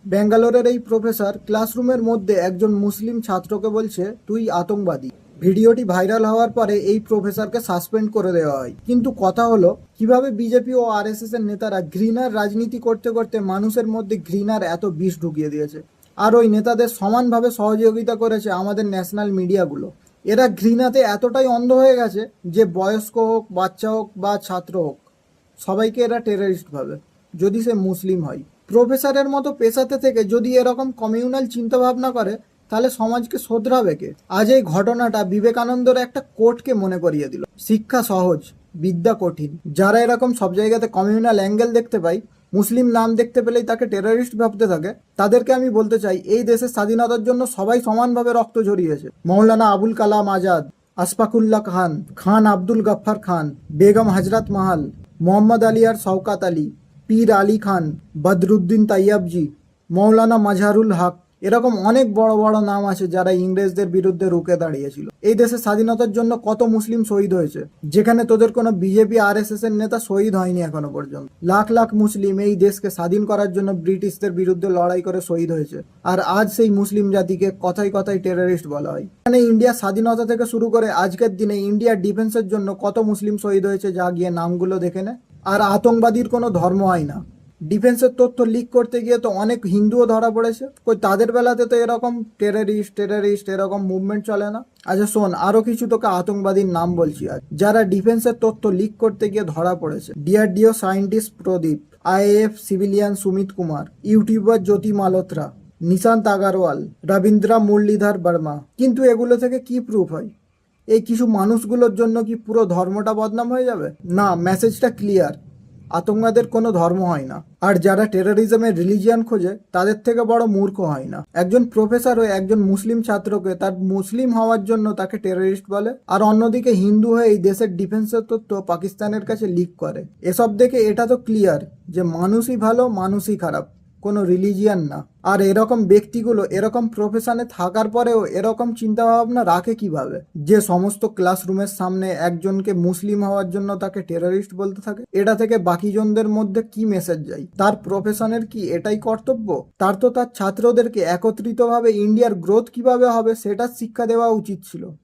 ব্যাঙ্গালোরের এই প্রফেসর ক্লাসরুমের মধ্যে একজন মুসলিম ছাত্রকে বলছে তুই আতঙ্কবাদী। ভিডিওটি ভাইরাল হওয়ার পরে এই প্রফেসরকে সাসপেন্ড করে দেওয়া হয়। কিন্তু কথা হলো কিভাবে বিজেপি ও আরএসএস এর নেতারা ঘৃণার রাজনীতি করতে করতে মানুষের মধ্যে ঘৃণার এত বিষ ঢুকিয়ে দিয়েছে, আর ওই নেতাদের সমানভাবে সহযোগিতা করেছে আমাদের ন্যাশনাল মিডিয়াগুলো। এরা ঘৃণাতে এতটাই অন্ধ হয়ে গেছে যে বয়স্ক হোক, বাচ্চা হোক বা ছাত্র হোক, সবাইকে এরা টেররিস্ট ভাবে, যদি সে মুসলিম হয়। প্রফেসরের মতো পেশাতে থেকে যদি এরকম কমিউনাল চিন্তা ভাবনা করে, তাহলে সমাজকে শোধরাবে কে? আজ এই ঘটনাটা বিবেকানন্দর একটা কোটকে মনে করিয়ে দিল, শিক্ষা সহজ, বিদ্যা কঠিন। যারা এরকম সব জায়গাতে কমিউনাল অ্যাঙ্গেল দেখতে পাই, মুসলিম নাম দেখতে পেলেই তাকে টেররিস্ট ভাবতে থাকে, তাদেরকে আমি বলতে চাই এই দেশের স্বাধীনতার জন্য সবাই সমানভাবে রক্ত ঝরিয়েছে। মৌলানা আবুল কালাম আজাদ, আশফাকুল্লাহ খান, খান আব্দুল গফ্ফার খান, বেগম হজরত মহল, মোহাম্মদ আলী আর শওকাত আলী, পীর আলী খান, বদরুদ্দিন তৈয়বজি, মৌলানা মাজহারুল হক, এরকম অনেক বড় বড় নাম আছে যারা ইংরেজদের বিরুদ্ধে রুখে দাঁড়িয়েছিল। এই দেশের স্বাধীনতার জন্য কত মুসলিম শহীদ হয়েছে, যেখানে তোদের কোনো বিজেপি আরএসএস এর নেতা শহীদ হয়নি এখনো পর্যন্ত। লাখ লাখ মুসলিম এই দেশকে স্বাধীন করার জন্য ব্রিটিশদের বিরুদ্ধে লড়াই করে শহীদ হয়েছে, আর আজ সেই মুসলিম জাতিকে কথায় কথায় টেররিস্ট বলা হয়। এখানে ইন্ডিয়ার স্বাধীনতা থেকে শুরু করে আজকের দিনে ইন্ডিয়ার ডিফেন্সের জন্য কত মুসলিম শহীদ হয়েছে, যা গিয়ে নামগুলো দেখে নে। আর আতঙ্কবাদীর কোনো ধর্ম হয় না। ডিফেন্সের তথ্য লিক করতে গিয়ে তো অনেক হিন্দুও ধরা পড়েছে, কই তাদের বেলাতে তো এরকম টেররিস্ট এরকম মুভমেন্ট চলে না। আচ্ছা শোন, আরো কিছু তোকে আতঙ্কবাদীর নাম বলছি আজ, যারা ডিফেন্সের তথ্য লিক করতে গিয়ে ধরা পড়েছে। DRDO scientist Pradeep, IAF civilian Sumit Kumar, YouTuber Jyoti Malhotra, Nishant Agarwal, Ravindra Muralidhar Varma. কিন্তু এগুলো থেকে কি প্রুফ হয়? এই কিছু মানুষগুলোর জন্য কি পুরো ধর্মটা বদনাম হয়ে যাবে? না, মেসেজটা ক্লিয়ার, আতঙ্কবাদের কোনো ধর্ম হয় না। আর যারা টেরোরিজমের রিলিজিয়ান খোঁজে তাদের থেকে বড় মূর্খ হয় না। একজন প্রফেসর হয়ে একজন মুসলিম ছাত্রকে তার মুসলিম হওয়ার জন্য তাকে টেররিস্ট বলে, আর অন্যদিকে হিন্দু হয়ে এই দেশের ডিফেন্সের তথ্য পাকিস্তানের কাছে লিক করে। এসব দেখে এটা তো ক্লিয়ার যে মানুষই ভালো, মানুষই খারাপ, কোনো রিলিজিয়ান না। আর এরকম ব্যক্তিগুলো এরকম প্রফেশনে থাকার পরেও এরকম চিন্তা ভাবনা রাখে কিভাবে, যে সমস্ত ক্লাসরুমের সামনে একজনকে মুসলিম হওয়ার জন্য তাকে টেররিস্ট বলতে থাকে? এটা থেকে বাকিজনদের মধ্যে কি মেসেজ যায়? তার প্রফেশনের কি এটাই কর্তব্য? তার তো তার ছাত্রদেরকে একত্রিতভাবে ইন্ডিয়ার গ্রোথ কিভাবে হবে সেটার শিক্ষা দেওয়া উচিত ছিল।